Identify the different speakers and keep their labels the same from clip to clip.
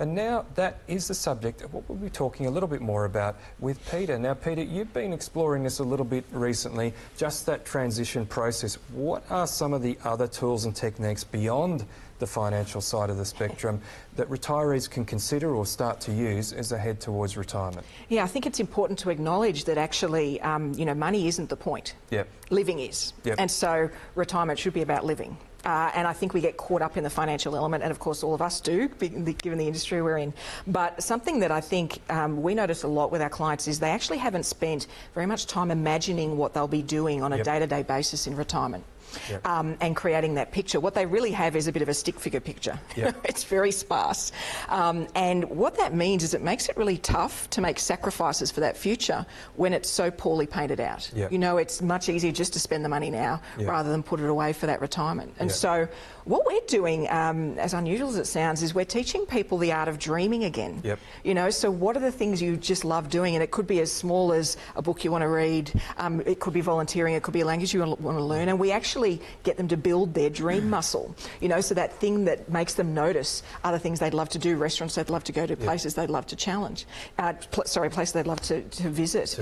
Speaker 1: And now that is the subject of what we'll be talking a little bit more about with Peita. Now, Peita, you've been exploring this a little bit recently, just that transition process. What are some of the other tools and techniques beyond the financial side of the spectrum that retirees can consider or start to use as they head towards retirement?
Speaker 2: Yeah, I think it's important to acknowledge that actually, money isn't the point.
Speaker 1: Yep.
Speaker 2: Living is.
Speaker 1: Yep.
Speaker 2: And so retirement should be about living. And I think we get caught up in the financial element, and of course all of us do, given the industry we're in. But something that I think we notice a lot with our clients is they actually haven't spent very much time imagining what they'll be doing on a day-to-day basis in retirement. Yep. And creating that picture. What they really have is a bit of a stick figure picture. Yep. It's very sparse. And what that means is it makes it really tough to make sacrifices for that future when it's so poorly painted out.
Speaker 1: Yep.
Speaker 2: You know, it's much easier just to spend the money now rather than put it away for that retirement. And so what we're doing, as unusual as it sounds, is we're teaching people the art of dreaming again.
Speaker 1: Yep.
Speaker 2: You know, so what are the things you just love doing? And it could be as small as a book you want to read, it could be volunteering, it could be a language you want to learn, and we actually get them to build their dream muscle, you know, so that thing that makes them notice other things they'd love to do, restaurants they'd love to go to, places they'd love to challenge, places they'd love to visit.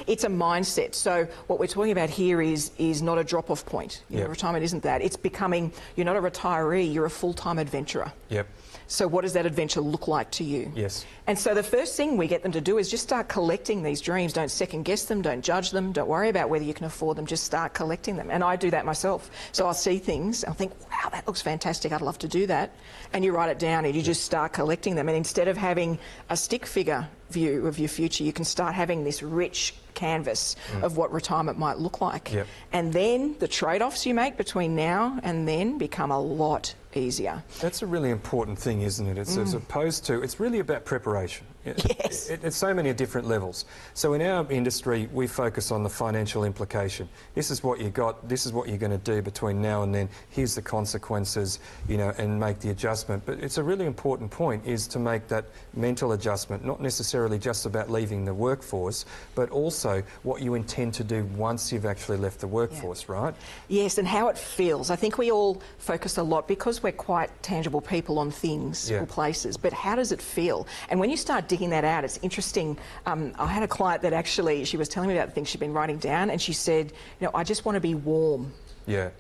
Speaker 2: It's a mindset. So what we're talking about here is not a drop-off point. You know, retirement isn't that. It's becoming, you're not a retiree, you're a full-time adventurer. Yep. So what does that adventure look like to you?
Speaker 1: Yes.
Speaker 2: And so the first thing we get them to do is just start collecting these dreams. Don't second guess them, don't judge them, don't worry about whether you can afford them, just start collecting them. And I do that myself. So I'll see things, I'll think, wow, that looks fantastic, I'd love to do that. And you write it down and you just start collecting them. And instead of having a stick figure view of your future, you can start having this rich canvas of what retirement might look like. Yep. And then the trade-offs you make between now and then become a lot easier.
Speaker 1: That's a really important thing, isn't it? It's as opposed to, it's really about preparation.
Speaker 2: Yes.
Speaker 1: It's so many different levels. So in our industry, we focus on the financial implication. This is what you got, this is what you're going to do between now and then, here's the consequences, you know, and make the adjustment. But it's a really important point is to make that mental adjustment, not necessarily just about leaving the workforce, but also what you intend to do once you've actually left the workforce, right?
Speaker 2: Yes, and how it feels. I think we all focus a lot, because we're quite tangible people, on things or places, but how does it feel? And when you start digging that out, it's interesting. I had a client that actually, she was telling me about the things she'd been writing down, and she said, you know, I just want to be warm.
Speaker 1: Yeah.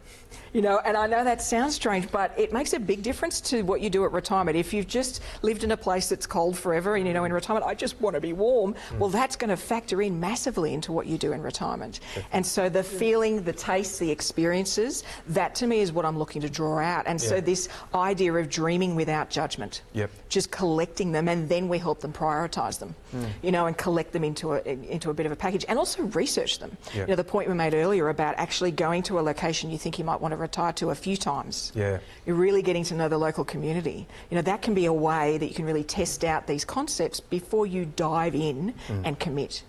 Speaker 2: You know, and I know that sounds strange, but it makes a big difference to what you do at retirement. If you've just lived in a place that's cold forever and, you know, in retirement, I just want to be warm, well, that's going to factor in massively into what you do in retirement. And so the feeling, the taste, the experiences, that to me is what I'm looking to draw out. And so this idea of dreaming without judgment, just collecting them, and then we help them prioritise them, you know, and collect them into a bit of a package, and also research them. You know, the point we made earlier about actually going to a location you think you might want to retire to a few times. You're really getting to know the local community. You know, that can be a way that you can really test out these concepts before you dive in and commit.